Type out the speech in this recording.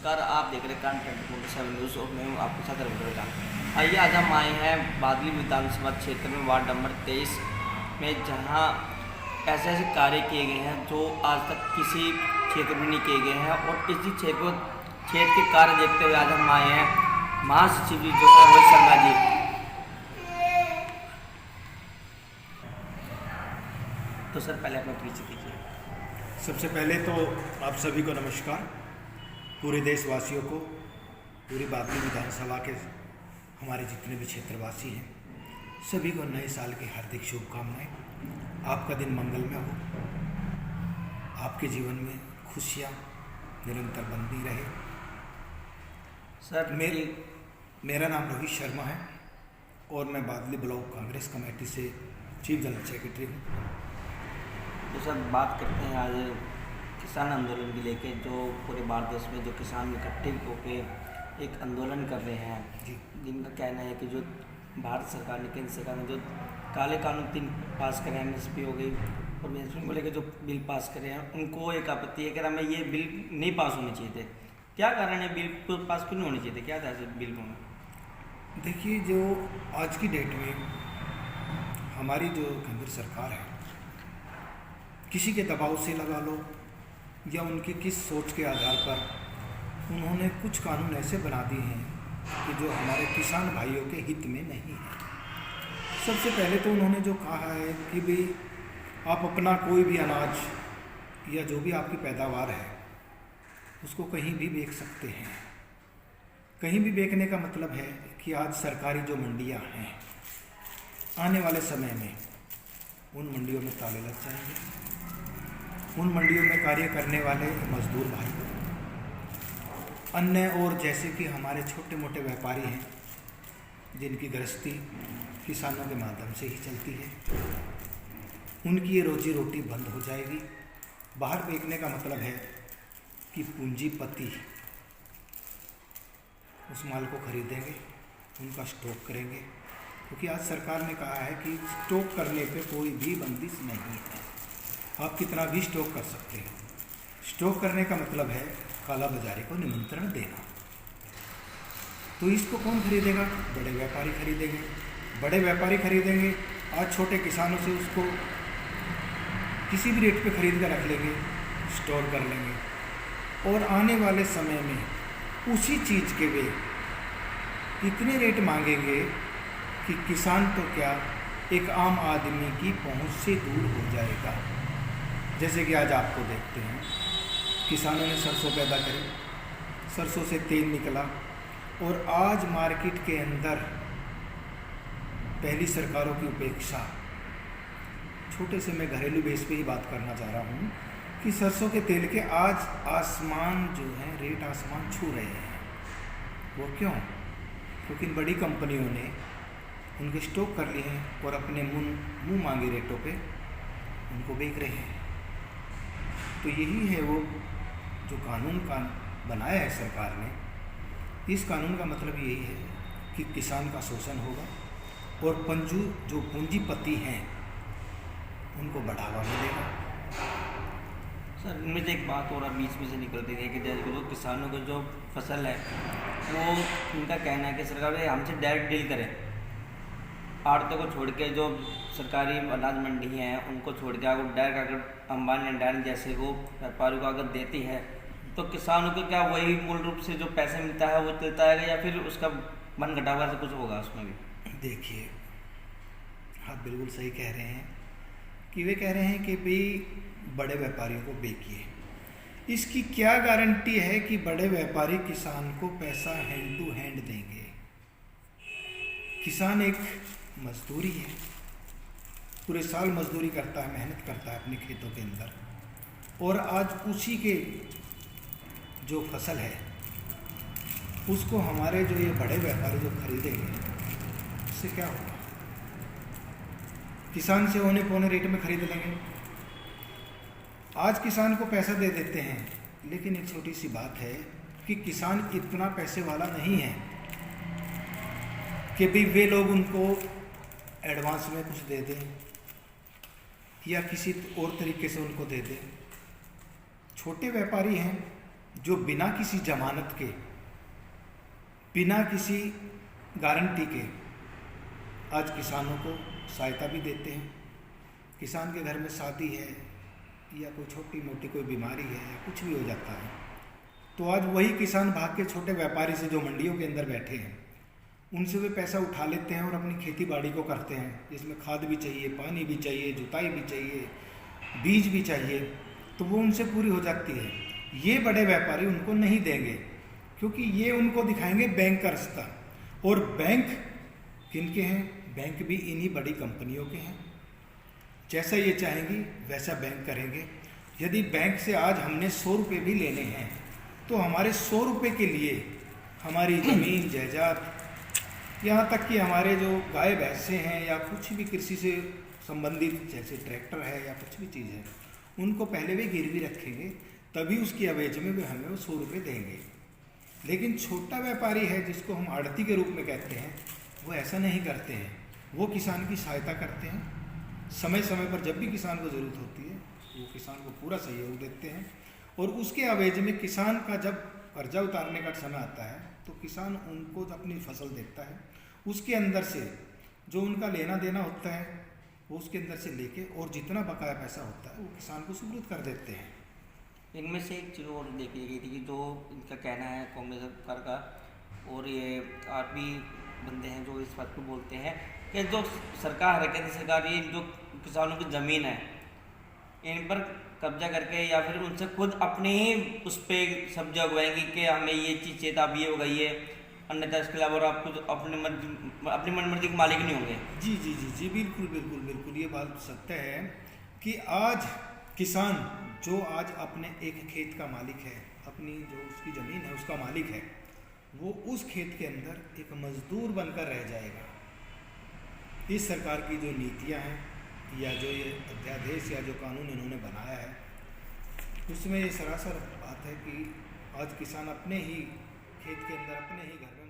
नमस्कार, आप देख रहे हैं कंटेंट 27 न्यूज़ और मैं हूँ आपके साथ रविंद्र जान। आइए आज हम आए हैं बादली विधानसभा क्षेत्र में वार्ड नंबर 23 में, जहां ऐसे ऐसे कार्य किए गए हैं जो आज तक किसी क्षेत्र में नहीं किए गए हैं। और इसी क्षेत्र के कार्य देखते हुए आज हम आए हैं महासचिव जी जो है रोहित शर्मा जी। तो सर पहले अपना परिचय दीजिए। सबसे पहले तो आप सभी को नमस्कार, पूरे देशवासियों को, पूरी बादली विधानसभा के हमारे जितने भी क्षेत्रवासी हैं सभी को नए साल की हार्दिक शुभकामनाएं। आपका दिन मंगलमय हो, आपके जीवन में खुशियां निरंतर बनती रहे। सर मेरा नाम रोहित शर्मा है और मैं बादली ब्लॉक कांग्रेस कमेटी से चीफ जनरल सेक्रेटरी हूँ। तो सर बात करते हैं आज किसान आंदोलन को लेके, जो पूरे भारत देश में जो किसान इकट्ठे होकर एक आंदोलन कर रहे हैं जी, जिनका कहना है कि जो भारत सरकार ने, केंद्र सरकार ने जो काले कानून 3 पास करे, MSP हो गई और MSP को लेकर जो बिल पास करे हैं, उनको एक आपत्ति है कि हमें ये बिल नहीं पास होने चाहिए थे। क्या कारण है, बिल पास क्यों नहीं होने चाहिए थे, क्या था इस बिल को? देखिए, जो आज की डेट में हमारी जो केंद्र सरकार है, किसी के दबाव से लगा लो या उनकी किस सोच के आधार पर उन्होंने कुछ कानून ऐसे बना दिए हैं कि जो हमारे किसान भाइयों के हित में नहीं है। सबसे पहले तो उन्होंने जो कहा है कि भाई आप अपना कोई भी अनाज या जो भी आपकी पैदावार है उसको कहीं भी बेच सकते हैं। कहीं भी बेचने का मतलब है कि आज सरकारी जो मंडियां हैं, आने वाले समय में उन मंडियों में ताले लग जाएंगे। उन मंडियों में कार्य करने वाले मजदूर भाई, अन्य और जैसे कि हमारे छोटे मोटे व्यापारी हैं जिनकी गृहस्थी किसानों के माध्यम से ही चलती है, उनकी ये रोजी रोटी बंद हो जाएगी। बाहर बेचने का मतलब है कि पूंजीपति उस माल को खरीदेंगे, उनका स्टॉक करेंगे, क्योंकि आज सरकार ने कहा है कि स्टॉक करने पे कोई भी बंदिश नहीं है, आप कितना भी स्टॉक कर सकते हैं। स्टॉक करने का मतलब है काला बाजारी को निमंत्रण देना। तो इसको कौन खरीदेगा? बड़े व्यापारी खरीदेंगे। बड़े व्यापारी खरीदेंगे, आज छोटे किसानों से उसको किसी भी रेट पे खरीद कर रख लेंगे, स्टोर कर लेंगे और आने वाले समय में उसी चीज़ के वे इतने रेट मांगेंगे कि किसान तो क्या, एक आम आदमी की पहुंच से दूर हो जाएगा। जैसे कि आज आपको देखते हैं, किसानों ने सरसों पैदा करी, सरसों से तेल निकला और आज मार्केट के अंदर पहली सरकारों की उपेक्षा, छोटे से मैं घरेलू बेस पे ही बात करना चाह रहा हूँ कि सरसों के तेल के आज आसमान जो है, रेट आसमान छू रहे हैं। वो क्यों? क्योंकि बड़ी कंपनियों ने उनके स्टॉक कर लिए हैं और अपने मुंह मांगे रेटों पे उनको बेच रहे हैं। तो यही है वो जो कानून बनाया है सरकार ने। इस कानून का मतलब यही है कि किसान का शोषण होगा और जो पूंजीपति हैं उनको बढ़ावा मिलेगा। सर इनमें से एक बात और बीच में से निकलती है कि जैसे जो किसानों को जो फसल है वो, उनका कहना है कि सरकार हमसे डायरेक्ट डील करे, आड़तों को छोड़ के जो सरकारी अनाज मंडी हैं उनको छोड़ के अगर डायरेक्ट, अगर अंबानी अंडानी जैसे वो व्यापारियों को अगर देती है तो किसानों को क्या वही मूल रूप से जो पैसे मिलता है वो चलता है या फिर उसका मन घटावा से कुछ होगा उसमें भी? देखिए, आप बिल्कुल सही कह रहे हैं कि वे कह रहे हैं कि भाई बड़े व्यापारियों को बेचिए। इसकी क्या गारंटी है कि बड़े व्यापारी किसान को पैसा हैंड टू हैंड देंगे? किसान एक मजदूरी है, पूरे साल मजदूरी करता है, मेहनत करता है अपने खेतों के अंदर, और आज उसी के जो फसल है उसको हमारे जो ये बड़े व्यापारी जो खरीदेंगे, उससे क्या होगा? किसान से औने पौने रेट में खरीद लेंगे। आज किसान को पैसा दे देते हैं, लेकिन एक छोटी सी बात है कि किसान इतना पैसे वाला नहीं है कि भी वे लोग उनको एडवांस में कुछ दे दें या किसी और तरीके से उनको दे दें। छोटे व्यापारी हैं, जो बिना किसी जमानत के, बिना किसी गारंटी के आज किसानों को सहायता भी देते हैं। किसान के घर में शादी है या कोई छोटी मोटी कोई बीमारी है या कुछ भी हो जाता है, तो आज वही किसान भाग के छोटे व्यापारी से जो मंडियों के अंदर बैठे हैं उनसे वे पैसा उठा लेते हैं और अपनी खेती बाड़ी को करते हैं, जिसमें खाद भी चाहिए, पानी भी चाहिए, जुताई भी चाहिए, बीज भी चाहिए, तो वो उनसे पूरी हो जाती है। ये बड़े व्यापारी उनको नहीं देंगे क्योंकि ये उनको दिखाएंगे बैंक का रास्ता। और बैंक किनके हैं? बैंक भी इन्हीं बड़ी कंपनियों के हैं। जैसा ये चाहेंगी वैसा बैंक करेंगे। यदि बैंक से आज हमने 100 रुपये भी लेने हैं तो हमारे 100 रुपये के लिए हमारी ज़मीन जायदाद, यहाँ तक कि हमारे जो गाय भैंसे हैं या कुछ भी कृषि से संबंधित जैसे ट्रैक्टर है या कुछ भी चीज़ है, उनको पहले वे गिरवी रखेंगे, तभी उसकी अवेज में वे हमें वो 100 रुपये देंगे। लेकिन छोटा व्यापारी है जिसको हम आड़ती के रूप में कहते हैं, वो ऐसा नहीं करते हैं। वो किसान की सहायता करते हैं, समय समय पर जब भी किसान को ज़रूरत होती है वो किसान को पूरा सहयोग देते हैं। और उसके अवेज में किसान का जब कर्जा उतारने का समय आता है तो किसान उनको अपनी फसल देता है, उसके अंदर से जो उनका लेना देना होता है वो उसके अंदर से लेके और जितना बकाया पैसा होता है वो किसान को सुपुर्द कर देते हैं। इनमें से एक चीज़ और देखी गई थी कि जो इनका कहना है कांग्रेस सरकार का, और ये और भी बंदे हैं जो इस बात को बोलते हैं कि जो सरकार है, केंद्र सरकार, ये जो किसानों की ज़मीन है इन पर कब्जा करके या फिर उनसे खुद अपने ही उस पर सब्जी उगवाएंगी कि हमें ये चीज़ चाहिए था, अब ये होगा ये, अन्यथा इसके अलावा और आप खुद अपनी मनमर्जी के मालिक नहीं होंगे। जी जी जी जी, बिल्कुल बिल्कुल बिल्कुल, ये बात सत्य है कि आज किसान जो आज अपने एक खेत का मालिक है, अपनी जो उसकी ज़मीन है उसका मालिक है, वो उस खेत के अंदर एक मजदूर बनकर रह जाएगा। इस सरकार की जो नीतियां हैं या जो ये अध्यादेश या जो कानून इन्होंने बनाया है उसमें ये सरासर बात है कि आज किसान अपने ही खेत के अंदर अपने ही घर में